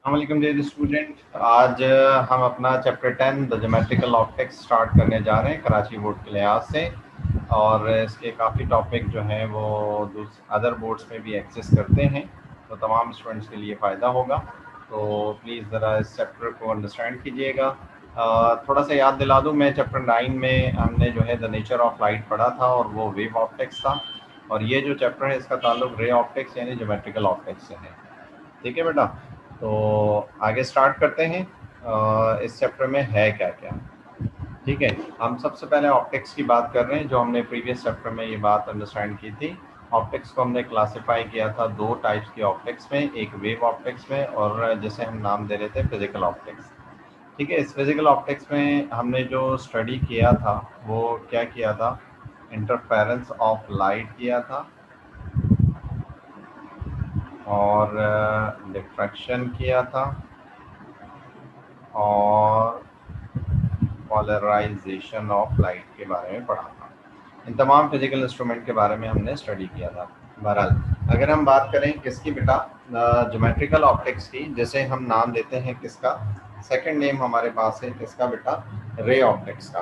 अस्सलामुअलैकुम dear student. आज हम अपना chapter 10 the geometrical optics start करने जा रहे हैं कराची बोर्ड के लिहाज से। और इसके काफ़ी टॉपिक जो हैं वो अदर बोर्ड्स में भी एग्जिस्ट करते हैं, तो तमाम स्टूडेंट्स के लिए फ़ायदा होगा। तो प्लीज़ ज़रा इस चैप्टर को अंडरस्टैंड कीजिएगा। थोड़ा सा याद दिला दूँ, मैं चैप्टर 9 में हमने जो है द नेचर ऑफ लाइट पढ़ा था और वो वेव ऑप्टिक्स था। और ये जो चैप्टर है इसका ताल्लुक रे ऑप्टिक्स यानी ज्योमेट्रिकल ऑप्टिक्स से है। ठीक है बेटा, तो आगे स्टार्ट करते हैं। इस चैप्टर में है क्या क्या। ठीक है, हम सबसे पहले ऑप्टिक्स की बात कर रहे हैं, जो हमने प्रीवियस चैप्टर में ये बात अंडरस्टैंड की थी। ऑप्टिक्स को हमने क्लासिफाई किया था दो टाइप्स की ऑप्टिक्स में, एक वेव ऑप्टिक्स में और जैसे हम नाम दे रहे थे फिजिकल ऑप्टिक्स। ठीक है, इस फिजिकल ऑप्टिक्स में हमने जो स्टडी किया था वो क्या किया था, इंटरफेरेंस ऑफ लाइट किया था और डिफ्रैक्शन किया था और पोलराइजेशन ऑफ लाइट के बारे में पढ़ा था। इन तमाम फिजिकल इंस्ट्रूमेंट के बारे में हमने स्टडी किया था। बहरहाल अगर हम बात करें किसकी बेटा, ज्योमेट्रिकल ऑप्टिक्स की, जैसे हम नाम देते हैं किसका, सेकंड नेम हमारे पास है किसका बेटा, रे ऑप्टिक्स का।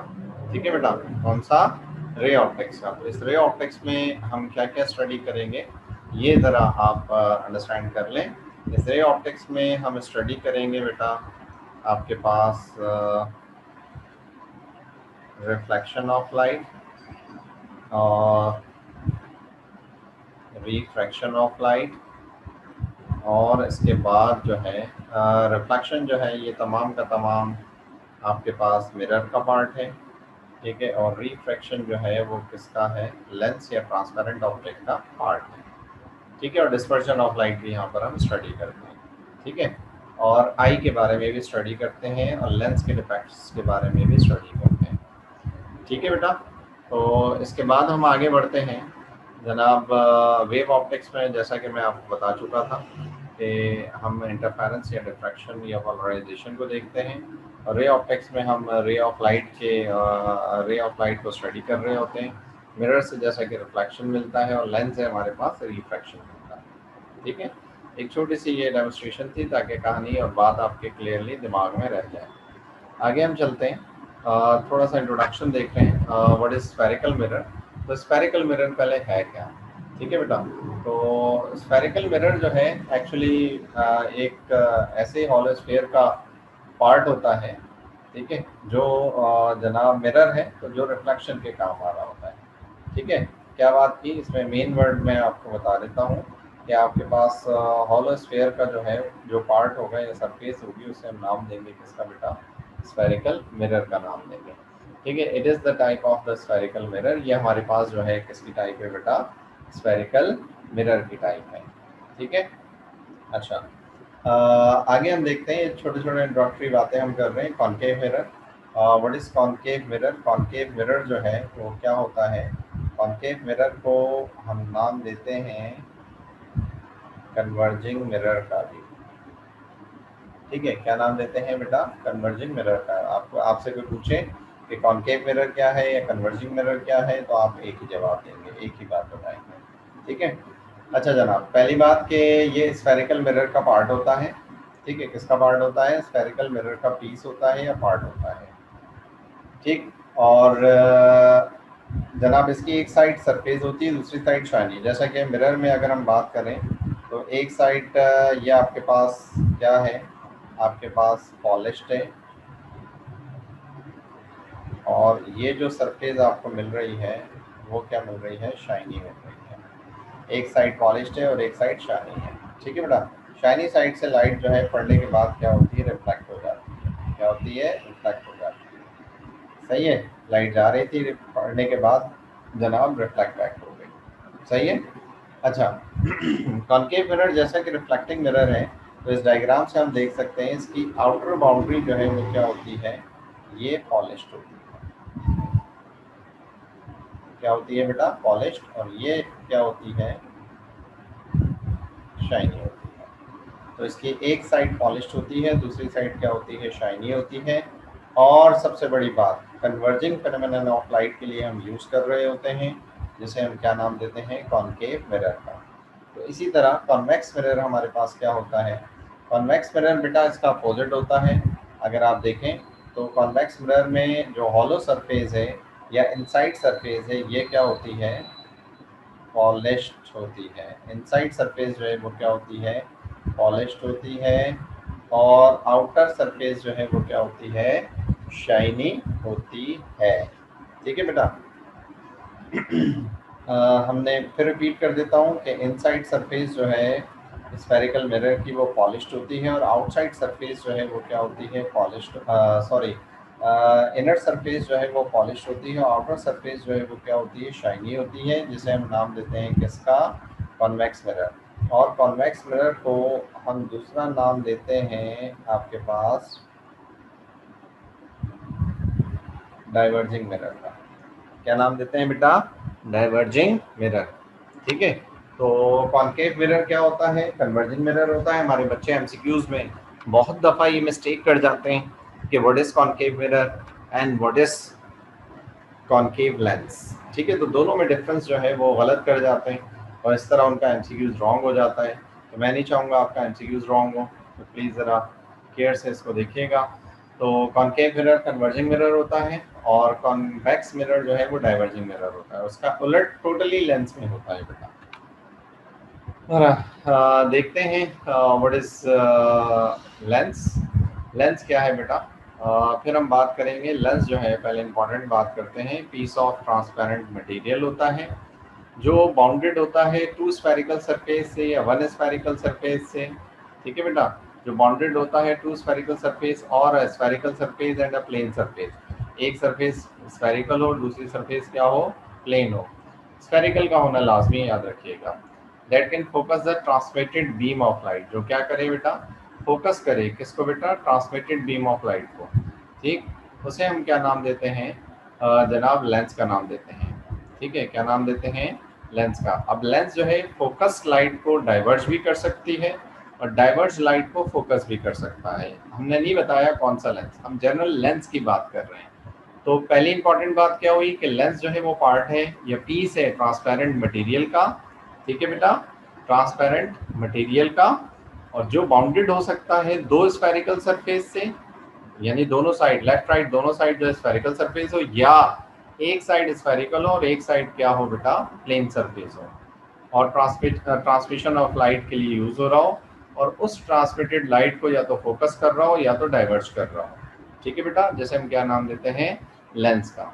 ठीक है बेटा, कौन सा, रे ऑप्टिक्स का। तो इस रे ऑप्टिक्स में हम क्या क्या स्टडी करेंगे ये ज़रा आप अंडरस्टैंड कर लें। इस रे ऑप्टिक्स में हम स्टडी करेंगे बेटा आपके पास रिफ्लेक्शन ऑफ लाइट और रिफ्रैक्शन ऑफ लाइट, और इसके बाद जो है रिफ्लेक्शन जो है ये तमाम का तमाम आपके पास मिरर का पार्ट है। ठीक है, और रिफ्रैक्शन जो है वो किसका है, लेंस या ट्रांसपेरेंट ऑब्जेक्ट का पार्ट है। ठीक है, और डिस्पर्शन ऑफ लाइट भी यहाँ पर हम स्टडी करते हैं। ठीक है, और आई के बारे में भी स्टडी करते हैं और लेंस के डिफेक्ट्स के बारे में भी स्टडी करते हैं। ठीक है बेटा, तो इसके बाद हम आगे बढ़ते हैं जनाब। वेव ऑप्टिक्स में जैसा कि मैं आपको बता चुका था कि हम इंटरफेरेंस या डिफ्रैक्शन या पोलराइजेशन को देखते हैं, और रे ऑप्टिक्स में हम रे ऑफ लाइट को स्टडी कर रहे होते हैं। मिरर से जैसा कि रिफ्लेक्शन मिलता है और लेंस है हमारे पास रिफ्रैक्शन मिलता है। ठीक है, एक छोटी सी ये डेमोस्ट्रेशन थी ताकि कहानी और बात आपके क्लियरली दिमाग में रह जाए। आगे हम चलते हैं, थोड़ा सा इंट्रोडक्शन देख रहे हैं व्हाट इज स्फेरिकल मिरर। तो स्फेरिकल मिरर पहले है क्या। ठीक है बेटा, तो स्फेरिकल मिरर जो है एक्चुअली एक ऐसे हॉलोस्फीयर का पार्ट होता है। ठीक है, जो जनाब मिरर है तो जो रिफ्लेक्शन के काम आ रहा होता है। ठीक है, क्या बात की, इसमें मेन वर्ड मैं आपको बता देता हूँ कि आपके पास हॉलोस्फीयर का जो है जो पार्ट होगा या सरफेस होगी उसे हम नाम देंगे किसका बेटा, स्फेरिकल मिरर का नाम देंगे। ठीक है, it is the type of the spherical mirror. ये हमारे पास जो है किसकी टाइप है बेटा, स्फेरिकल मिरर की टाइप है। ठीक है, अच्छा, आगे हम देखते हैं, छोटे छोटे इंट्रोडक्टरी बातें हम कर रहे हैं। Concave mirror, what is concave mirror. Concave mirror जो है वो क्या होता है, कॉनकेव मिरर को हम नाम देते हैं कन्वर्जिंग मिरर का भी। ठीक है, क्या नाम देते हैं बेटा, कन्वर्जिंग मिरर का। आपको आपसे कोई पूछे कि कॉनकेव मिरर क्या है या कन्वर्जिंग मिरर क्या है तो आप एक ही जवाब देंगे, एक ही बात बताएंगे। ठीक है, अच्छा जनाब, पहली बात कि ये स्फेरिकल मिरर का पार्ट होता है। ठीक है, किसका पार्ट होता है, स्फेरिकल मिरर का पीस होता है या पार्ट होता है। ठीक, और जनाब इसकी एक साइड सरफेस होती है, दूसरी साइड शाइनी। जैसा कि मिरर में अगर हम बात करें तो एक साइड ये आपके पास क्या है, आपके पास पॉलिश्ड है, और ये जो सरफेस आपको मिल रही है वो क्या मिल रही है, शाइनी मिल रही है। एक साइड पॉलिश्ड है और एक साइड शाइनी है। ठीक है बेटा, शाइनी साइड से लाइट जो है पड़ने के बाद क्या होती है, रिफ्लेक्ट हो जाती है। क्या होती है, रिफ्लेक्ट हो जाती है। सही है, लाइट जा रही थी, पड़ने के बाद जनाब रिफ्लेक्ट बैक हो गई। सही है, अच्छा। कॉनकेव मिरर जैसा कि रिफ्लेक्टिंग मिरर है, तो इस डायग्राम से हम देख सकते हैं इसकी आउटर बाउंड्री जो है वो क्या होती है, ये पॉलिश्ड होती है। क्या होती है बेटा, पॉलिश्ड, और ये क्या होती है, शाइनी होती है। तो इसकी एक साइड पॉलिश्ड होती है, दूसरी साइड क्या होती है, शाइनी होती है। और सबसे बड़ी बात, कन्वर्जिंग फेनोमेनन ऑफ लाइट के लिए हम यूज़ कर रहे होते हैं, जिसे हम क्या नाम देते हैं, कॉनकेव मिरर का। तो इसी तरह कॉन्वेक्स मिरर हमारे पास क्या होता है, कॉन्वेक्स मिरर बेटा इसका अपोजिट होता है। अगर आप देखें तो कॉन्वेक्स मिरर में जो हॉलो सरफेस है या इनसाइड सरफेस है ये क्या होती है, पॉलिश्ड होती है। इनसाइड सरफेस जो है वो क्या होती है, पॉलिश्ड होती है, और आउटर सरफेस जो है वो क्या होती है, शाइनी होती है। ठीक है बेटा। हमने फिर रिपीट कर देता हूँ कि इनसाइड सरफेस जो है स्फेरिकल मिरर की वो पॉलिश्ड होती है, और आउटसाइड सरफेस जो है वो क्या होती है, पॉलिश्ड, सॉरी, इनर सरफेस जो है वो पॉलिश होती है, और आउटर सरफेस जो है वो क्या होती है, शाइनी होती है, जिसे हम नाम देते हैं किसका, कॉन्वेक्स मिरर। और कॉन्वेक्स मिरर को हम दूसरा नाम देते हैं आपके पास डाइवर्जिंग मिरर का। क्या नाम देते हैं बेटा, डाइवर्जिंग मिरर। ठीक है। तो कॉनकेव मिरर क्या होता है, कन्वर्जिंग मिरर होता है। हमारे बच्चे एमसीक्यूज में बहुत दफ़ा ये मिस्टेक कर जाते हैं कि what is concave mirror and what is concave lens. ठीक है, तो दोनों में डिफरेंस जो है वो गलत कर जाते हैं, और इस तरह उनका एमसीक्यूज रॉन्ग हो जाता है। तो मैं नहीं चाहूँगा आपका एमसीक्यूज रॉन्ग हो, तो प्लीज़ ज़रा केयर से इसको देखिएगा। तो कॉनकेव मिरर कन्वर्जिंग मिरर होता है, और कॉन्वेक्स मिरर जो है वो डाइवर्जिंग मिरर होता है। उसका उलट टोटली लेंस में होता है बेटा। और देखते हैं व्हाट इज लेंस। लेंस क्या है बेटा, फिर हम बात करेंगे। लेंस जो है, पहले इंपॉर्टेंट बात करते हैं, पीस ऑफ ट्रांसपेरेंट मटेरियल होता है जो बाउंडेड होता है टू स्फेरिकल सरफेस से या वन स्फेरिकल सरफेस से। ठीक है बेटा, जो बाउंडेड होता है टू स्फेरिकल सरफेस और spherical surface and a plane surface. एक सरफेस स्फेरिकल हो, दूसरी सरफेस क्या हो, प्लेन हो। स्फेरिकल का होना लाजमी याद रखिएगा। That can focus the transmitted beam of light, जो क्या करे बेटा, फोकस करे किसको बेटा, ट्रांसमिटेड बीम ऑफ लाइट को। ठीक, उसे हम क्या नाम देते हैं, जनाब लेंस का नाम देते हैं। ठीक है, क्या नाम देते हैं, लेंस का। अब लेंस जो है फोकस लाइट को डाइवर्ज भी कर सकती है, और डाइवर्ज लाइट को फोकस भी कर सकता है। हमने नहीं बताया कौन सा लेंस, हम जनरल लेंस की बात कर रहे हैं। तो पहली इंपॉर्टेंट बात क्या हुई कि लेंस जो है वो पार्ट है या पीस है ट्रांसपेरेंट मटेरियल का। ठीक है बेटा, ट्रांसपेरेंट मटेरियल का, और जो बाउंडेड हो सकता है दो स्फेरिकल सरफेस से, यानी दोनों साइड, लेफ्ट राइट दोनों साइड जो स्फेरिकल सरफेस हो, या एक साइड स्फेरिकल हो और एक साइड क्या हो बेटा, प्लेन सरफेस हो, और ट्रांसमिशन ऑफ लाइट के लिए यूज हो रहा हो, और उस ट्रांसमिटेड लाइट को या तो फोकस कर रहा हो या तो डाइवर्ज कर रहा हो। ठीक है बेटा, जैसे हम क्या नाम देते हैं, लेंस का।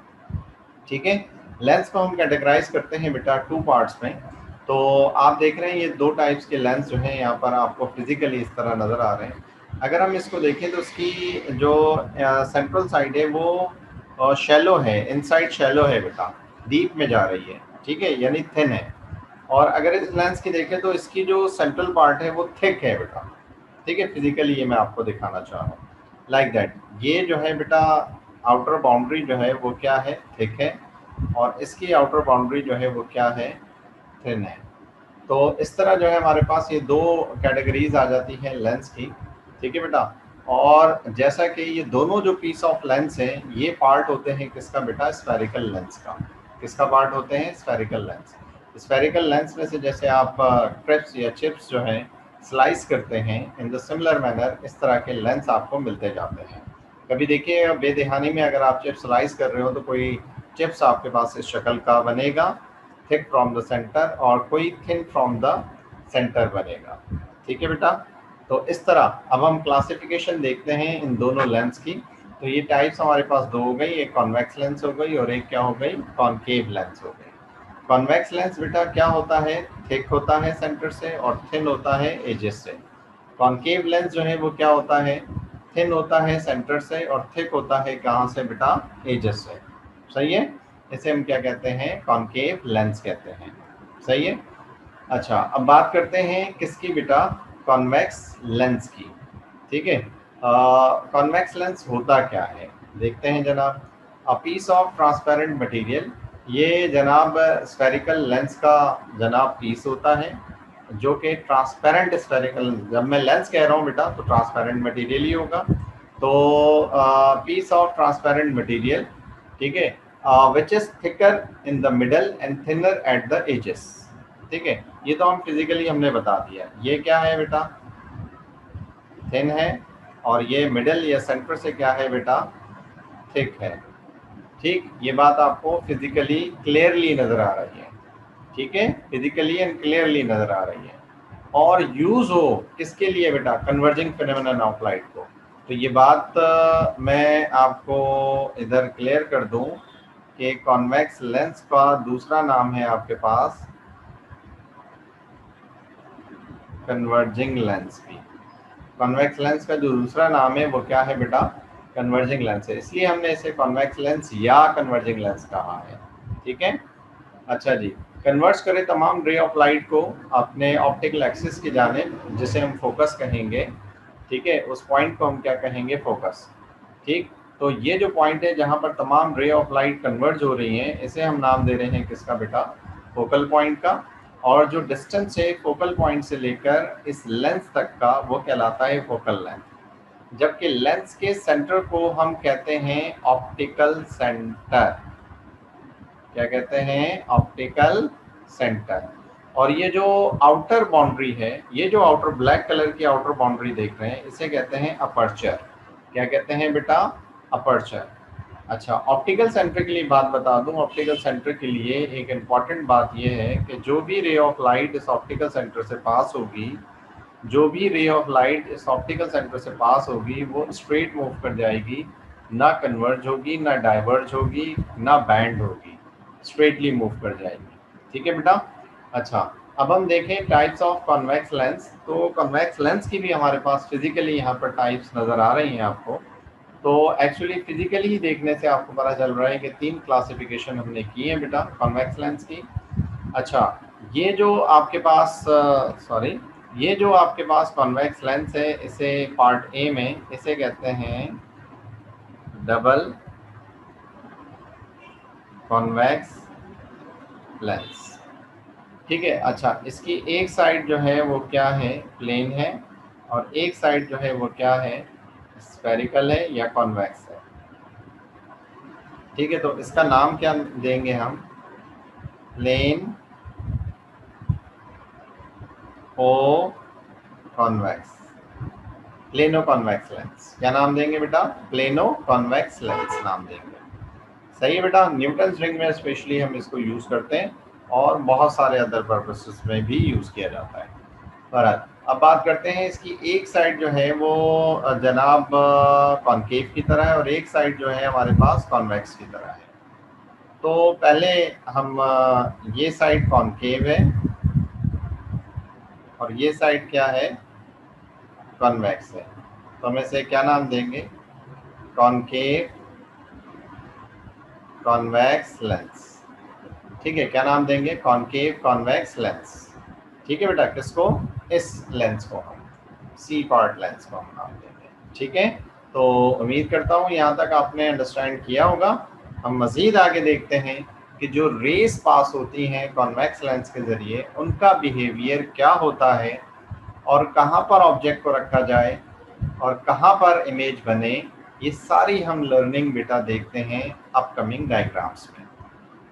ठीक है, लेंस को हम कैटेगराइज करते हैं बेटा टू पार्ट्स में। तो आप देख रहे हैं ये दो टाइप्स के लेंस जो हैं यहाँ पर आपको फिजिकली इस तरह नज़र आ रहे हैं। अगर हम इसको देखें तो इसकी जो सेंट्रल साइड है वो शैलो है, इनसाइड शैलो है बेटा, डीप में जा रही है। ठीक है, यानी थिन है। और अगर इस लेंस की देखें तो इसकी जो सेंट्रल पार्ट है वो थिक है बेटा। ठीक है, फिजिकली ये मैं आपको दिखाना चाह रहा हूँ, लाइक दैट। ये जो है बेटा आउटर बाउंड्री जो है वो क्या है, थिक है, और इसकी आउटर बाउंड्री जो है वो क्या है, थिन है। तो इस तरह जो है हमारे पास ये दो कैटेगरीज आ जाती हैं लेंस की। ठीक है बेटा, और जैसा कि ये दोनों जो पीस ऑफ लेंस हैं ये पार्ट होते हैं किसका बेटा, स्फेरिकल लेंस का। किसका पार्ट होते हैं, स्फेरिकल लेंस। स्फेरिकल लेंस में से जैसे आप क्रिप्स या चिप्स जो हैं स्लाइस करते हैं, इन द सिमिलर मैनर इस तरह के लेंस आपको मिलते जाते हैं। कभी देखिए बेदहानी में अगर आप चिप्स स्लाइस कर रहे हो तो कोई चिप्स आपके पास इस शक्ल का बनेगा, थिक फ्रॉम द सेंटर, और कोई थिन फ्रॉम द सेंटर बनेगा। ठीक है बेटा, तो इस तरह अब हम क्लासिफिकेशन देखते हैं इन दोनों लेंस की। तो ये टाइप्स हमारे पास दो हो गई, एक कॉन्वेक्स लेंस हो गई और एक क्या हो गई, कॉनकेव लेंस हो गई। कॉन्वेक्स लेंस बेटा क्या होता है, थिक होता है सेंटर से और थिन होता है एजेस से। कॉनकेव लेंस जो है वो क्या होता है, थिन होता है सेंटर से और थिक होता है कहाँ से बेटा, एजेस से। सही है, इसे हम क्या कहते हैं, कॉनकेव लेंस कहते हैं। सही है। अच्छा, अब बात करते हैं किसकी बेटा, कॉन्वेक्स लेंस की। ठीक है, कॉन्वेक्स लेंस होता क्या है, देखते हैं जनाब। A piece of transparent material, ये जनाब स्फेरिकल लेंस का जनाब पीस होता है जो कि ट्रांसपेरेंट स्फेरिकल, जब मैं लेंस कह रहा हूँ बेटा तो ट्रांसपेरेंट मटेरियल ही होगा। तो पीस ऑफ ट्रांसपेरेंट मटेरियल, ठीक है, which is thicker in the middle and thinner at the edges. ठीक है, ये तो हम फिजिकली हमने बता दिया। ये क्या है बेटा, थिन है, और ये मिडल या सेंटर से क्या है बेटा, थिक है। ठीक, ये बात आपको फिजिकली क्लियरली नजर आ रही है, ठीक है, फिजिकली एंड क्लियरली नजर आ रही है। और यूज हो किसके लिए बेटा, कन्वर्जिंग फिनोमेनन ऑफ लाइट को। तो ये बात मैं आपको इधर क्लियर कर दूं कि कॉन्वेक्स लेंस का दूसरा नाम है आपके पास कन्वर्जिंग लेंस भी। कॉन्वेक्स लेंस का जो दूसरा नाम है वो क्या है बेटा, कन्वर्जिंग लेंस है, इसलिए हमने इसे कॉन्वेक्स लेंस या कन्वर्जिंग लेंस कहा है, ठीक है। अच्छा जी, कन्वर्ट्स करें तमाम रे ऑफ लाइट को अपने ऑप्टिकल एक्सिस की जानिब, जिसे हम फोकस कहेंगे, ठीक है, उस पॉइंट को हम क्या कहेंगे, फोकस। ठीक, तो ये जो पॉइंट है जहाँ पर तमाम रे ऑफ लाइट कन्वर्ज हो रही हैं, इसे हम नाम दे रहे हैं किसका बेटा, फोकल पॉइंट का। और जो डिस्टेंस है फोकल पॉइंट से लेकर इस लेंस तक का, वो कहलाता है फोकल लेंथ। जबकि लेंस के सेंटर को हम कहते हैं ऑप्टिकल सेंटर। क्या कहते हैं, ऑप्टिकल सेंटर। और ये जो आउटर बाउंड्री है, ये जो आउटर ब्लैक कलर की आउटर बाउंड्री देख रहे हैं, इसे कहते हैं अपर्चर। क्या कहते हैं बेटा, अपर्चर। अच्छा, ऑप्टिकल सेंटर के लिए बात बता दूं, ऑप्टिकल सेंटर के लिए एक इम्पॉर्टेंट बात यह है कि जो भी रे ऑफ लाइट इस ऑप्टिकल सेंटर से पास होगी, जो भी रे ऑफ लाइट इस ऑप्टिकल सेंटर से पास होगी, वो स्ट्रेट मूव कर जाएगी, ना कन्वर्ज होगी, ना डाइवर्ज होगी, ना बैंड होगी, स्ट्रेटली मूव कर जाएगी, ठीक है बेटा। अच्छा, अब हम देखें टाइप्स ऑफ कॉन्वेक्स लेंस। तो कॉन्वेक्स लेंस की भी हमारे पास फिजिकली यहाँ पर टाइप्स नज़र आ रही हैं आपको। तो एक्चुअली फिजिकली देखने से आपको पता चल रहा है कि 3 क्लासिफिकेशन हमने की है बेटा कॉन्वेक्स लेंस की। अच्छा, ये जो आपके पास ये जो आपके पास कॉन्वेक्स लेंस है, इसे पार्ट ए में इसे कहते हैं डबल कॉन्वेक्स लेंस, ठीक है। अच्छा, इसकी एक साइड जो है वो क्या है, प्लेन है, और एक साइड जो है वो क्या है, स्फेरिकल है या कॉन्वेक्स है, ठीक है। तो इसका नाम क्या देंगे हम, प्लेन ओ कॉन्वेक्स, प्लेनो कॉन्वेक्स लेंस। क्या नाम देंगे बेटा, प्लेनो कॉन्वेक्स लेंस नाम देंगे। सही है बेटा, न्यूटन रिंग में स्पेशली हम इसको यूज़ करते हैं, और बहुत सारे अदर पर्पसेस में भी यूज़ किया जाता है। बहरहाल, अब बात करते हैं इसकी एक साइड जो है वो जनाब कॉनकेव की तरह है, और एक साइड जो है हमारे पास कॉन्वेक्स की तरह है। तो पहले हम ये साइड कॉनकेव है, और ये साइड क्या है, कॉन्वेक्स है। तो हम इसे क्या नाम देंगे, कॉनकेव कॉन्वेक्स लेंस, ठीक है। क्या नाम देंगे, कॉनकेव कॉन्वेक्स लेंस, ठीक है बेटा। किसको, इस लेंस को हम सी पार्ट लेंस को हम नाम देंगे, ठीक है। तो उम्मीद करता हूँ यहाँ तक आपने अंडरस्टैंड किया होगा। हम मज़ीद आगे देखते हैं कि जो रेस पास होती हैं कॉन्वेक्स लेंस के ज़रिए, उनका बिहेवियर क्या होता है, और कहाँ पर ऑब्जेक्ट को रखा जाए, और कहाँ पर इमेज बने, ये सारी हम लर्निंग बेटा देखते हैं अपकमिंग डायग्राम्स में।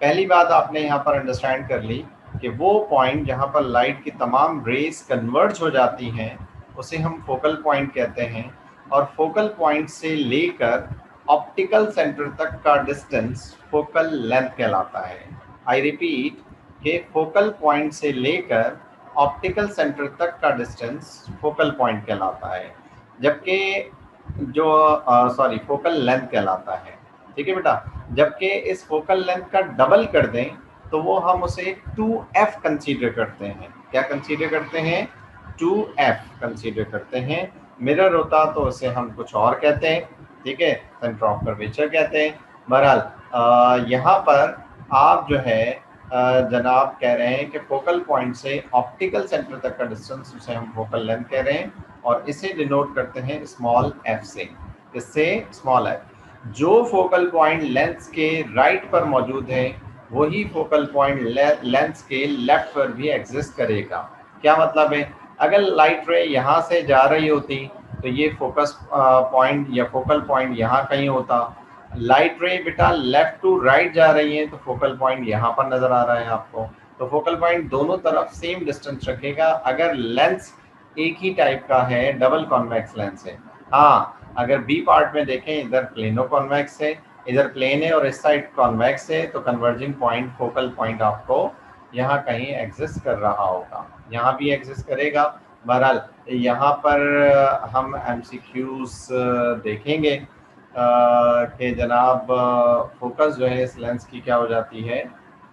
पहली बात आपने यहाँ पर अंडरस्टैंड कर ली कि वो पॉइंट जहाँ पर लाइट की तमाम रेस कन्वर्ज हो जाती हैं, उसे हम फोकल पॉइंट कहते हैं। और फोकल पॉइंट से लेकर ऑप्टिकल सेंटर तक का डिस्टेंस फोकल लेंथ कहलाता है। आई रिपीट कि फोकल पॉइंट से लेकर ऑप्टिकल सेंटर तक का डिस्टेंस फोकल पॉइंट कहलाता है, जबकि जो फोकल लेंथ कहलाता है, ठीक है बेटा। जबकि इस फोकल लेंथ का डबल कर दें तो वो हम उसे 2f कंसीडर करते हैं। क्या कंसीडर करते हैं, 2f कंसीडर करते हैं। मिरर होता तो उसे हम कुछ और कहते हैं, ठीक है, सेंटर ऑफ कर्वेचर कहते हैं। बहरहाल यहाँ पर आप जो है जनाब कह रहे हैं कि फोकल पॉइंट से ऑप्टिकल सेंटर तक का डिस्टेंस, उसे हम फोकल लेंथ कह रहे हैं, और इसे डिनोट करते हैं स्मॉल f से। किससे, स्मॉल f। जो फोकल पॉइंट लेंस के राइट पर मौजूद है, वही फोकल पॉइंट लेंस के लेफ्ट पर भी एग्जिस्ट करेगा। क्या मतलब है, अगर लाइट रे यहाँ से जा रही होती तो ये फोकस पॉइंट या फोकल पॉइंट यहाँ कहीं होता। लाइट रे बेटा लेफ्ट टू राइट जा रही है तो फोकल पॉइंट यहाँ पर नजर आ रहा है आपको। तो फोकल पॉइंट दोनों तरफ सेम डिस्टेंस रखेगा। अगर लेंस एक ही टाइप का है, डबल कॉन्वेक्स लेंस है। हाँ, अगर बी पार्ट में देखें, इधर प्लेनो कॉन्वेक्स है, इधर प्लेन है और इस साइड कॉन्वेक्स है, तो कन्वर्जिंग पॉइंट, फोकल पॉइंट आपको यहाँ कहीं एग्जिस्ट कर रहा होगा, यहाँ भी एग्जिस्ट करेगा। बहरहाल यहाँ पर हम एमसीक्यूज देखेंगे कि जनाब फोकस जो है इस लेंस की क्या हो जाती है,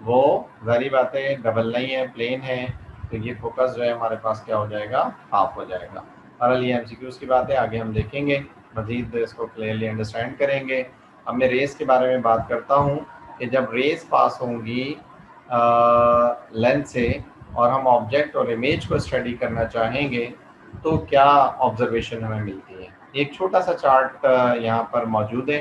वो जारी बात है डबल नहीं है, प्लेन है, तो ये फोकस जो है हमारे पास क्या हो जाएगा, हाफ हो जाएगा। बहरहाल ये एमसीक्यूज की बात है, आगे हम देखेंगे, मजीद इसको क्लियरली अंडरस्टैंड करेंगे। अब मैं रेस के बारे में बात करता हूँ कि जब रेस पास होंगी लेंस से और हम ऑब्जेक्ट और इमेज को स्टडी करना चाहेंगे तो क्या ऑब्जर्वेशन हमें मिलती है। एक छोटा सा चार्ट यहाँ पर मौजूद है,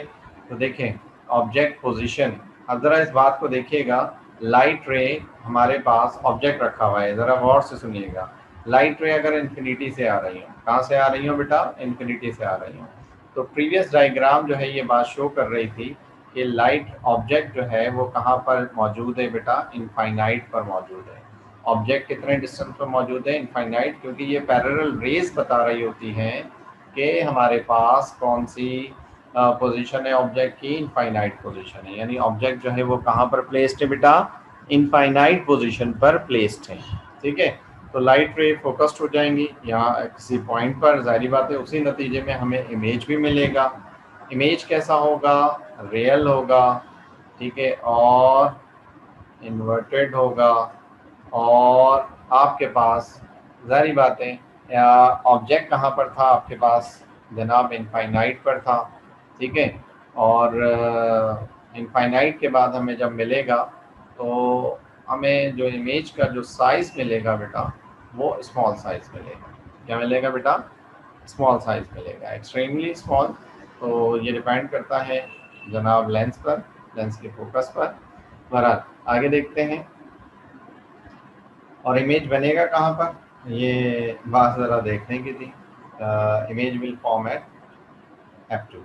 तो देखें ऑब्जेक्ट पोजीशन। अब ज़रा इस बात को देखिएगा, लाइट रे हमारे पास ऑब्जेक्ट रखा हुआ है, ज़रा गौर से सुनिएगा। लाइट रे अगर इन्फिनिटी से आ रही हो, कहाँ से आ रही हो बेटा, इन्फिनिटी से आ रही हो, तो प्रीवियस डायग्राम जो है ये बात शो कर रही थी कि लाइट ऑब्जेक्ट जो है वो कहाँ पर मौजूद है बेटा, इनफाइनाइट पर मौजूद है। ऑब्जेक्ट कितने डिस्टेंस पर मौजूद है, इनफाइनाइट, क्योंकि ये पैरेलल रेस बता रही होती हैं कि हमारे पास कौन सी पोजीशन है ऑब्जेक्ट की, इनफाइनाइट पोजीशन है, यानी ऑब्जेक्ट जो है वो कहाँ पर प्लेस्ड है बेटा, इनफाइनाइट पोजीशन पर प्लेस्ड है। ठीक है, तो लाइट रे फोकस्ड हो जाएंगी यहाँ किसी पॉइंट पर, जाहिर बात है उसी नतीजे में हमें इमेज भी मिलेगा। इमेज कैसा होगा, रियल होगा, ठीक है, और इन्वर्टेड होगा, और आपके पास जाहिर बात है ऑब्जेक्ट कहाँ पर था आपके पास, जनाब इनफाइनाइट पर था। ठीक है, और इनफाइनाइट के बाद हमें जब मिलेगा तो हमें जो इमेज का जो साइज़ मिलेगा बेटा वो स्मॉल साइज़ मिलेगा। क्या मिलेगा बेटा, स्मॉल साइज़ मिलेगा, एक्सट्रीमली स्मॉल। तो ये डिपेंड करता है जनाब लेंस पर, लेंस के फोकस पर। बहरहाल आगे देखते हैं, और इमेज बनेगा कहाँ पर, ये बात ज़रा देखने की थी। Image will form eight F2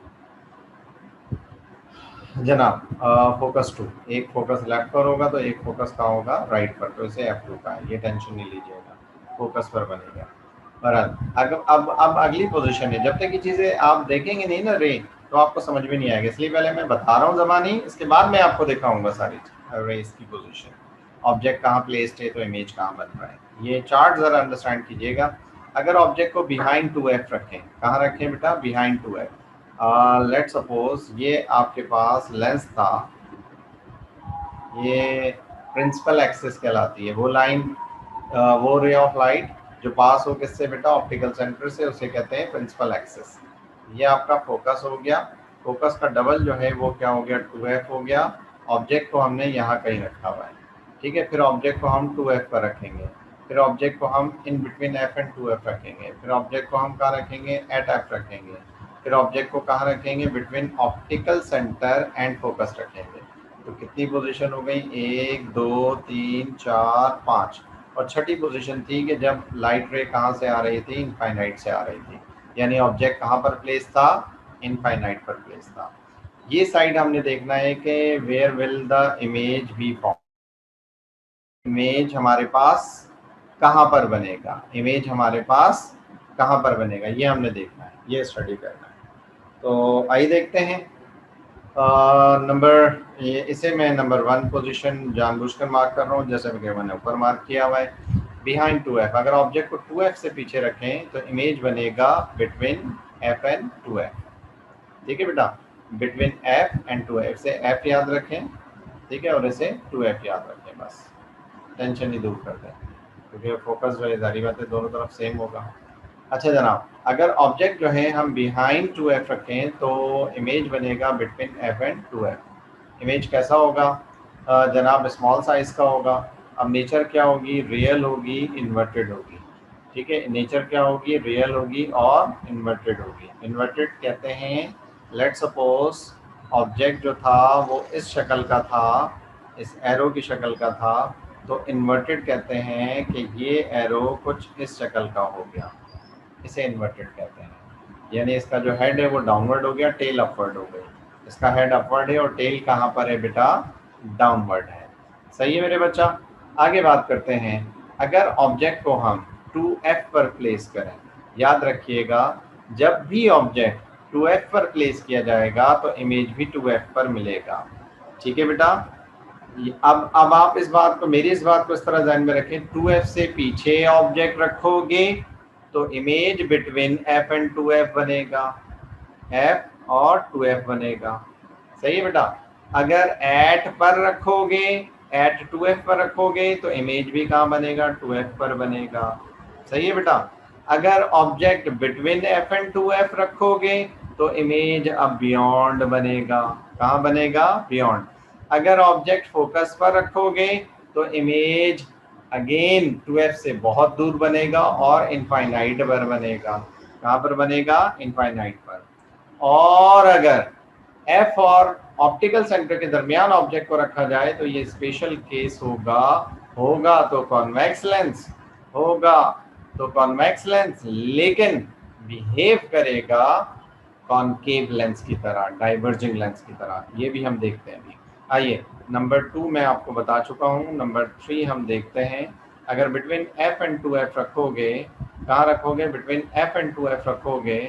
जनाब। फोकस 2, एक फोकस लेफ्ट पर होगा तो एक फोकस कहाँ होगा, राइट पर, तो इसे F2 का है, ये टेंशन नहीं लीजिएगा, फोकस पर बनेगा। बहरहाल अब अगली पोजीशन है, जब तक ये चीज़ें आप देखेंगे नहीं ना रे, तो आपको समझ में नहीं आएगा, इसलिए पहले मैं बता रहा हूँ ज़बानी, इसके बाद मैं आपको दिखाऊंगा सारी रेस की पोजीशन, ऑब्जेक्ट कहाँ प्लेस्ड है तो इमेज कहाँ बन रहा है। ये चार्ट ज़रा अंडरस्टैंड कीजिएगा। अगर ऑब्जेक्ट को बिहाइंड 2F रखें, कहाँ रखें बेटा, बिहाइंड 2F। लेट सपोज ये आपके पास लेंस था, ये प्रिंसिपल एक्सिस कहलाती है, वो लाइन, वो रे ऑफ लाइट जो पास हो किससे बेटा, ऑप्टिकल सेंटर से, उसे कहते हैं प्रिंसिपल एक्सिस। ये आपका फोकस हो गया, फोकस का डबल जो है वो क्या हो गया, 2F हो गया। ऑब्जेक्ट को हमने यहाँ कहीं रखा हुआ है, ठीक है, फिर ऑब्जेक्ट को हम 2F पर रखेंगे, फिर ऑब्जेक्ट को हम in between F and 2F रखेंगे, फिर ऑब्जेक्ट को हम कहाँ रखेंगे, एट F रखेंगे, फिर ऑब्जेक्ट को कहाँ रखेंगे, between optical centre and focus रखेंगे। तो कितनी पोजीशन हो गई, 1 2 3 4 5, और छठी पोजीशन थी कि जब लाइट रे कहाँ से आ रही थी, इनफाइनाइट से आ रही थी, यानी ऑब्जेक्ट कहाँ पर प्लेस था, इनफाइनाइट पर प्लेस था। ये साइड हमने देखना है कि where will the image be form, image हमारे पास कहाँ पर बनेगा, इमेज हमारे पास कहाँ पर बनेगा, ये हमने देखना है, ये स्टडी करना है। तो आइए देखते हैं नंबर, इसे मैं नंबर 1 पोजीशन जानबूझकर मार्क कर रहा हूँ, जैसे कि मैंने ऊपर मार्क किया हुआ है, बिहाइंड 2F। अगर ऑब्जेक्ट को 2F से पीछे रखें तो इमेज बनेगा बिटवीन F एंड 2F। ठीक है बेटा, बिटवीन F एंड 2F, इसे F याद रखें, ठीक है, और इसे 2F याद रखें, बस टेंशन ही दूर कर दें, क्योंकि फोकस जो है जारी बात है दोनों तरफ सेम होगा। अच्छा जनाब, अगर ऑब्जेक्ट जो है हम बिहाइंड 2F रखें तो इमेज बनेगा between F and 2F। Image कैसा होगा जनाब, स्मॉल साइज का होगा। अब नेचर क्या होगी, रियल होगी, इन्वर्टेड होगी। ठीक है, नेचर क्या होगी, रियल होगी और इन्वर्टेड होगी। इन्वर्टेड कहते हैं, लेट सपोज ऑब्जेक्ट जो था वो इस शक्ल का था, इस एरो की शक्ल का था, तो इन्वर्टेड कहते हैं कि ये एरो कुछ इस शक्ल का हो गया, इसे इन्वर्टेड कहते हैं। यानी इसका जो हेड है वो डाउनवर्ड हो गया, टेल अपवर्ड हो गई। इसका हेड अपवर्ड है और टेल कहाँ पर है बेटा, डाउनवर्ड है। सही है मेरे बच्चा। आगे बात करते हैं, अगर ऑब्जेक्ट को हम 2f पर प्लेस करें। याद रखिएगा, जब भी ऑब्जेक्ट 2f पर प्लेस किया जाएगा तो इमेज भी 2f पर मिलेगा। ठीक है बेटा, अब आप इस बात को, मेरी इस बात को इस तरह ध्यान में रखें, 2f से पीछे ऑब्जेक्ट रखोगे तो image between f and 2f बनेगा, f और 2f बनेगा। सही है बेटा। अगर एट पर रखोगे, एट 2f पर रखोगे तो इमेज भी कहाँ बनेगा, 2f पर बनेगा। सही है बेटा। अगर object between f and 2f रखोगे तो इमेज अब बियॉन्ड बनेगा। कहाँ बनेगा, बियॉन्ड। अगर ऑब्जेक्ट फोकस पर रखोगे तो इमेज अगेन 2f से बहुत दूर बनेगा और इनफाइनाइट पर बनेगा। कहाँ पर बनेगा, इनफाइनाइट पर। और अगर f और ऑप्टिकल सेंटर के दरमियान ऑब्जेक्ट को रखा जाए तो ये स्पेशल केस होगा तो कॉन्वेक्स लेंस, होगा तो कॉन्वेक्स लेंस, लेकिन बिहेव करेगा कॉनकेव लेंस की तरह, डाइवर्जिंग लेंस की तरह। ये भी हम देखते हैं अभी। आइए, नंबर 2 मैं आपको बता चुका हूँ, नंबर 3 हम देखते हैं। अगर बिटवीन f एंड 2f रखोगे, कहाँ रखोगे, बिटवीन f एंड 2f रखोगे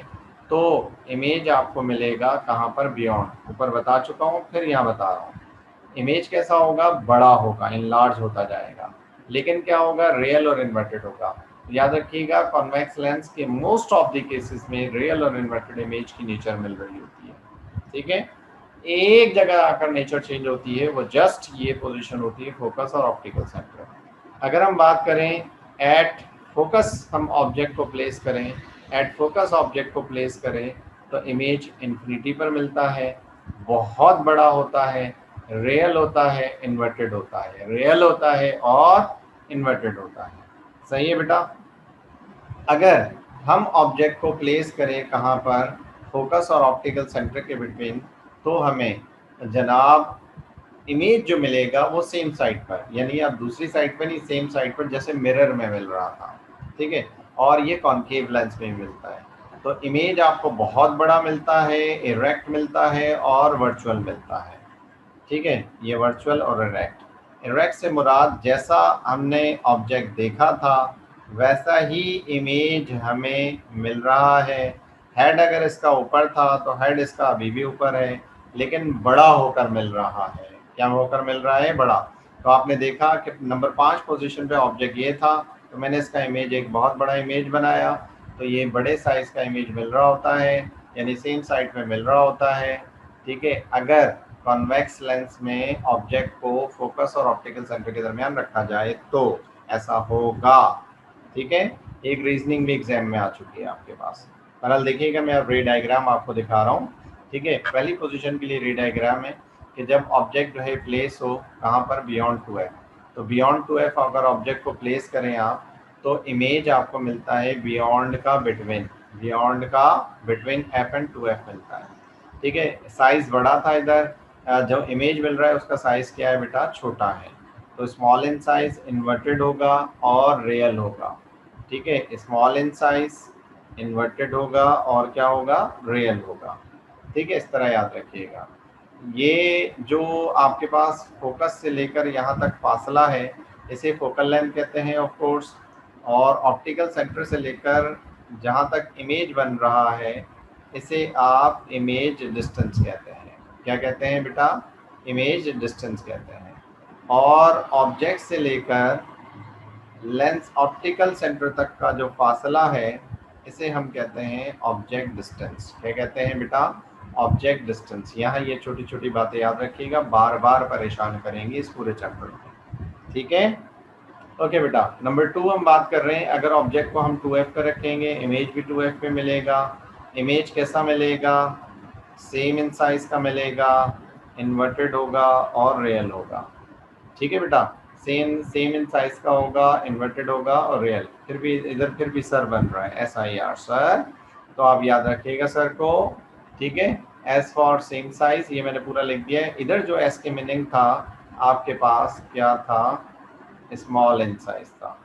तो इमेज आपको मिलेगा कहाँ पर, बियॉन्ड। ऊपर बता चुका हूँ, फिर यहाँ बता रहा हूँ। इमेज कैसा होगा, बड़ा होगा, इनलार्ज होता जाएगा, लेकिन क्या होगा, रियल और इन्वर्टेड होगा। याद रखिएगा, कॉन्वेक्स लेंस के मोस्ट ऑफ द केसेस में रियल और इन्वर्टेड इमेज की नेचर मिल रही होती है। ठीक है, एक जगह आकर नेचर चेंज होती है, वो जस्ट ये पोजीशन होती है, फोकस और ऑप्टिकल सेंटर। अगर हम बात करें एट फोकस, हम ऑब्जेक्ट को प्लेस करें, एट फोकस ऑब्जेक्ट को प्लेस करें तो इमेज इन्फिनिटी पर मिलता है, बहुत बड़ा होता है, रियल होता है, इन्वर्टेड होता है, रियल होता है और इन्वर्टेड होता है। सही है बेटा। अगर हम ऑब्जेक्ट को प्लेस करें कहाँ पर, फोकस और ऑप्टिकल सेंटर के बिटवीन, तो हमें जनाब इमेज जो मिलेगा वो सेम साइड पर, यानी आप दूसरी साइड पर नहीं, सेम साइड पर, जैसे मिरर में मिल रहा था। ठीक है, और ये कॉनकेव लेंस में मिलता है। तो इमेज आपको बहुत बड़ा मिलता है, इरेक्ट मिलता है और वर्चुअल मिलता है। ठीक है, ये वर्चुअल और इरेक्ट। इरेक्ट से मुराद जैसा हमने ऑब्जेक्ट देखा था वैसा ही इमेज हमें मिल रहा है। हेड अगर इसका ऊपर था तो हेड इसका अभी भी ऊपर है, लेकिन बड़ा होकर मिल रहा है। क्या होकर मिल रहा है, बड़ा। तो आपने देखा कि नंबर 5 पोजीशन पे ऑब्जेक्ट ये था, तो मैंने इसका इमेज एक बहुत बड़ा इमेज बनाया, तो ये बड़े साइज का इमेज मिल रहा होता है, यानी सेम साइड में मिल रहा होता है। ठीक है, अगर कॉन्वेक्स लेंस में ऑब्जेक्ट को फोकस और ऑप्टिकल सेंटर के दरमियान रखा जाए तो ऐसा होगा। ठीक है, एक रीजनिंग भी एग्जाम में आ चुकी है आपके पास। बहरहाल देखिएगा, मैं अब रे डायग्राम आपको दिखा रहा हूँ। ठीक है, पहली पोजीशन के लिए रे डायग्राम है कि जब ऑब्जेक्ट जो है प्लेस हो कहाँ पर, बियॉन्ड 2f, तो बियॉन्ड 2f अगर ऑब्जेक्ट को प्लेस करें आप तो इमेज आपको मिलता है बियॉन्ड का बिटवीन, बियॉन्ड का बिटवीन f एंड 2f मिलता है। ठीक है, साइज बड़ा था इधर, जो इमेज मिल रहा है उसका साइज क्या है बेटा, छोटा है। तो स्मॉल इन साइज इन्वर्टेड होगा और रियल होगा। ठीक है, स्मॉल इन साइज इन्वर्टेड होगा और क्या होगा, रियल होगा। ठीक है, इस तरह याद रखिएगा। ये जो आपके पास फोकस से लेकर यहाँ तक फासला है इसे फोकल लेंथ कहते हैं ऑफ कोर्स, और ऑप्टिकल सेंटर से लेकर जहाँ तक इमेज बन रहा है इसे आप इमेज डिस्टेंस कहते हैं। क्या कहते हैं बेटा, इमेज डिस्टेंस कहते हैं। और ऑब्जेक्ट से लेकर लेंस ऑप्टिकल सेंटर तक का जो फासला है इसे हम कहते हैं ऑब्जेक्ट डिस्टेंस। क्या कहते हैं बेटा, ऑब्जेक्ट डिस्टेंस। यहाँ ये छोटी छोटी बातें याद रखिएगा, बार बार परेशान करेंगी इस पूरे चैप्टर में। ठीक है, ओके बेटा। नंबर 2 हम बात कर रहे हैं, अगर ऑब्जेक्ट को हम 2f पे रखेंगे इमेज भी 2f पे मिलेगा। इमेज कैसा मिलेगा, सेम इन साइज का मिलेगा, इन्वर्टेड होगा और रियल होगा। ठीक है बेटा, सेम इन साइज का होगा, इन्वर्टेड होगा और रियल। फिर भी इधर फिर भी सर बन रहा है, SIR सर, तो आप याद रखिएगा सर को। ठीक है, S फॉर सेम साइज, ये मैंने पूरा लिख दिया है। इधर जो S के मीनिंग था आपके पास क्या था, स्मॉल इन साइज था।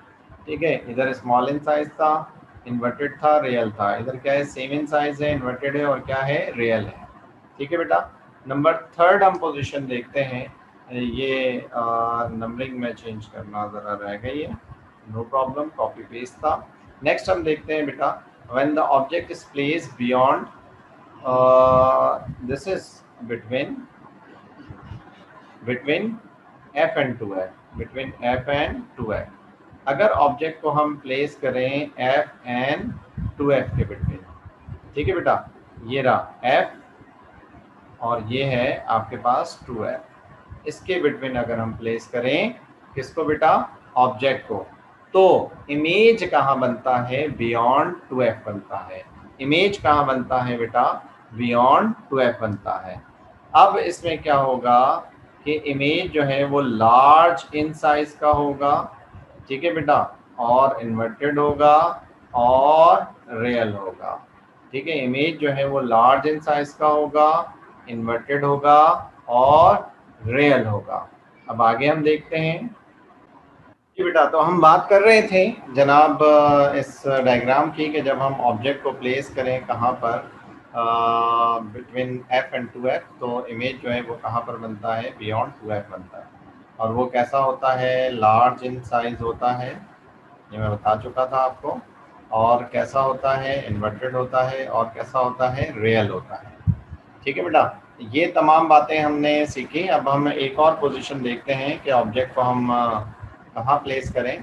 ठीक है, इधर स्मॉल इन साइज था, इन्वर्टेड था, रियल था। इधर क्या है, सेम इन साइज है, इन्वर्टेड है और क्या है, रियल है। ठीक है बेटा। नंबर 3 हम पोजीशन देखते हैं। ये नंबरिंग में चेंज करना ज़रा रह गई है। नो प्रॉब्लम, कॉपी पेस्ट था। नेक्स्ट हम देखते हैं बेटा, when the object is placed beyond, this is between between F and two F, between F and two F. अगर ऑब्जेक्ट को हम प्लेस करें एफ एंड टू एफ के बिटवीन, ठीक है बेटा, ये रहा एफ और ये है आपके पास टू एफ, इसके बिटवीन अगर हम प्लेस करें किसको बेटा, ऑब्जेक्ट को, तो इमेज कहाँ बनता है, बियॉन्ड टू एफ बनता है। इमेज कहाँ बनता है बेटा, बियॉन्ड टू एफ बनता है। अब इसमें क्या होगा कि इमेज जो है वो लार्ज इन साइज का होगा, ठीक है बेटा, और इन्वर्टेड होगा और रियल होगा, ठीक है। इमेज जो है वो लार्ज इन साइज का होगा, इन्वर्टेड होगा और रियल होगा। अब आगे हम देखते हैं जी बेटा, तो हम बात कर रहे थे जनाब इस डायग्राम की कि जब हम ऑब्जेक्ट को प्लेस करें कहाँ पर, between F and two F, तो इमेज जो है वो कहाँ पर बनता है, बियॉन्ड टू एफ बनता है। और वो कैसा होता है, लार्ज इन साइज होता है, ये मैं बता चुका था आपको। और कैसा होता है, इन्वर्टेड होता है, और कैसा होता है, रियल होता है, ठीक है बेटा। ये तमाम बातें हमने सीखी। अब हम एक और पोजीशन देखते हैं कि ऑब्जेक्ट को हम कहाँ प्लेस करें।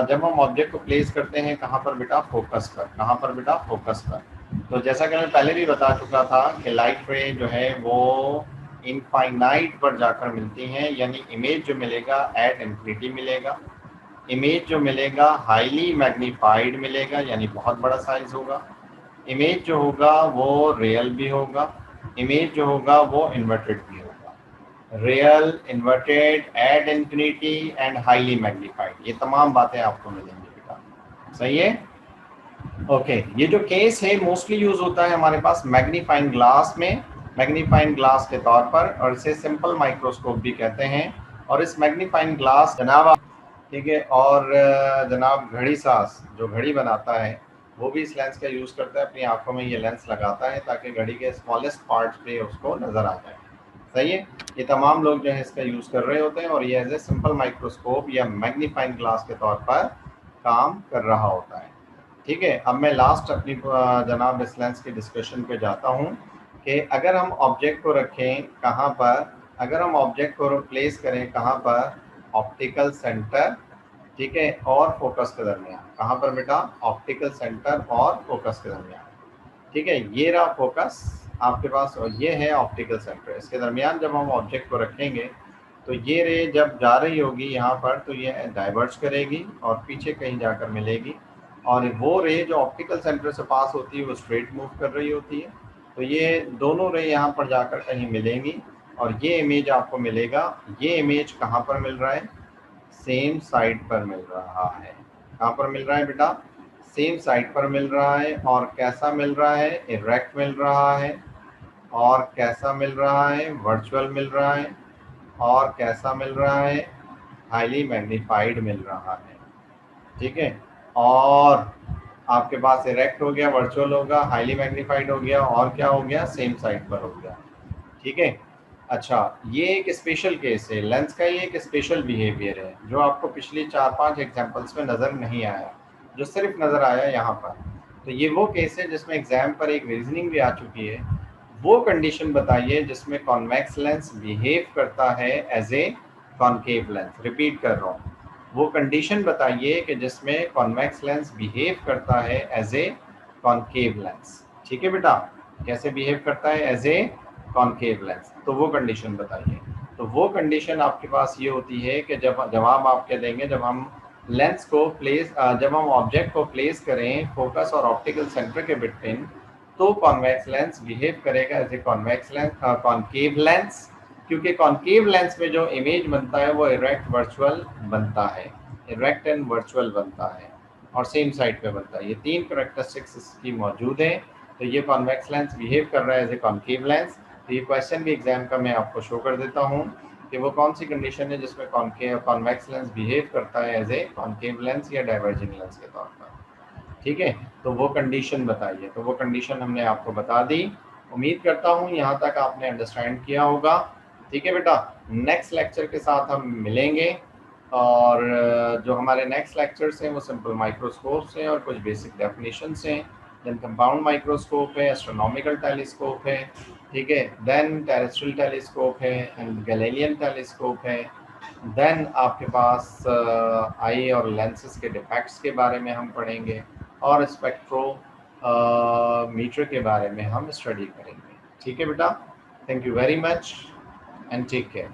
जब हम ऑब्जेक्ट को प्लेस करते हैं कहाँ पर बेटा, फोकस पर। कहाँ पर बेटा, फोकस पर। तो जैसा कि मैं पहले भी बता चुका था कि लाइट रे जो है वो इनफाइनाइट पर जाकर मिलती हैं, यानी इमेज जो मिलेगा एट इंफिनिटी मिलेगा। इमेज जो मिलेगा हाईली मैग्नीफाइड मिलेगा, यानी बहुत बड़ा साइज होगा। इमेज जो होगा वो रियल भी होगा, इमेज जो होगा वो इन्वर्टेड भी होगा। Real, inverted, at infinity and highly magnified, ये तमाम बातें आपको मिलेंगी बेटा, सही है। ओके, ये जो केस है मोस्टली यूज होता है हमारे पास मैग्नीफाइंग ग्लास में, मैग्नीफाइंग ग्लास के तौर पर, और इसे सिंपल माइक्रोस्कोप भी कहते हैं। और इस मैग्नीफाइंग ग्लास जनाब, ठीक है, और जनाब घड़ी साज जो घड़ी बनाता है वो भी इस लेंस का यूज़ करता है, अपनी आंखों में ये लेंस लगाता है ताकि घड़ी के स्मॉलेस्ट पार्ट्स पे उसको नज़र आ जाए, सही है। ये तमाम लोग जो है इसका यूज़ कर रहे होते हैं और ये एज ए सिंपल माइक्रोस्कोप या मैग्नीफाइंग ग्लास के तौर पर काम कर रहा होता है, ठीक है। अब मैं लास्ट अपनी जनाब इस लेंस की डिस्कशन पे जाता हूँ कि अगर हम ऑब्जेक्ट को रखें कहाँ पर, अगर हम ऑब्जेक्ट को प्लेस करें कहाँ पर, ऑप्टिकल सेंटर, ठीक है, और फोकस के दरमियान। कहाँ पर बेटा, ऑप्टिकल सेंटर और फोकस के दरमियान, ठीक है। ये रहा फोकस आपके पास और ये है ऑप्टिकल सेंटर, इसके दरमियान जब हम ऑब्जेक्ट को रखेंगे तो ये रे जब जा रही होगी यहाँ पर तो ये डाइवर्ज करेगी और पीछे कहीं जाकर मिलेगी, और वो रे जो ऑप्टिकल सेंटर से पास होती है वो स्ट्रेट मूव कर रही होती है, तो ये दोनों रे यहाँ पर जाकर कहीं मिलेंगी और ये इमेज आपको मिलेगा। ये इमेज कहाँ पर मिल रहा है, सेम साइड पर मिल रहा है। कहाँ पर मिल रहा है बेटा, सेम साइड पर मिल रहा है। और कैसा मिल रहा है, इरेक्ट मिल रहा है। और कैसा मिल रहा है, वर्चुअल मिल रहा है। और कैसा मिल रहा है, हाईली मैग्नीफाइड मिल रहा है, ठीक है। और आपके पास इरेक्ट हो गया, वर्चुअल होगा, हाईली मैग्नीफाइड हो गया, और क्या हो गया, सेम साइड पर हो गया, ठीक है। अच्छा, ये एक स्पेशल केस है लेंस का, ये एक स्पेशल बिहेवियर है जो आपको पिछली 4-5 एग्जांपल्स में नज़र नहीं आया, जो सिर्फ नज़र आया यहाँ पर। तो ये वो केस है जिसमें एग्जाम पर एक रीजनिंग भी आ चुकी है। वो कंडीशन बताइए जिसमें कॉन्वेक्स लेंस बिहेव करता है as a concave lens. Repeat कर रहा हूँ, वो कंडीशन बताइए कि जिसमें कॉन्वेक्स लेंस बिहेव करता है एज ए कॉनकेव लेंस, ठीक है बेटा। कैसे बिहेव करता है, एज ए कॉनकेव लेंस, तो वो कंडीशन बताइए। तो वो कंडीशन आपके पास ये होती है कि जब जवाब आप क्या देंगे, जब हम लेंस को प्लेस, जब हम ऑब्जेक्ट को प्लेस करें फोकस और ऑप्टिकल सेंटर के बिटवीन, तो कॉन्वेक्स लेंस बिहेव करेगा as a convex lens, concave lens, क्योंकि कॉनकेव लेंस में जो इमेज बनता है वो इरेक्ट वर्चुअल बनता है, इरेक्ट एंड वर्चुअल बनता है और सेम साइड पे बनता है। ये तीन करेक्टरिस्टिक्स इसकी मौजूद हैं। तो ये कॉन्वेक्स लेंस बिहेव कर रहा है एज ए कॉनकेव लेंस। तो ये क्वेश्चन भी एग्जाम का मैं आपको शो कर देता हूँ कि वो कौन सी कंडीशन है जिसमें कॉन्वेक्स लेंस बिहेव करता है एज ए कॉनकेव लेंस या डाइवर्जिंग लेंस के तौर पर, ठीक है। तो वो कंडीशन बताइए। तो वो कंडीशन हमने आपको बता दी। उम्मीद करता हूँ यहाँ तक आपने अंडरस्टैंड किया होगा, ठीक है बेटा। नेक्स्ट लेक्चर के साथ हम मिलेंगे, और जो हमारे नेक्स्ट लेक्चर्स हैं वो सिंपल माइक्रोस्कोप्स हैं और कुछ बेसिक डेफिनेशंस हैं। देन कंपाउंड माइक्रोस्कोप है, एस्ट्रोनॉमिकल टेलीस्कोप है, ठीक है, देन टेरेस्ट्रियल टेलीस्कोप है एंड गैलीलियन टेलीस्कोप है। देन आपके पास आई और लेंसेज के डिफेक्ट्स के बारे में हम पढ़ेंगे और स्पेक्ट्रो मीटर के बारे में हम स्टडी करेंगे। ठीक है बेटा, thank you very much and take care.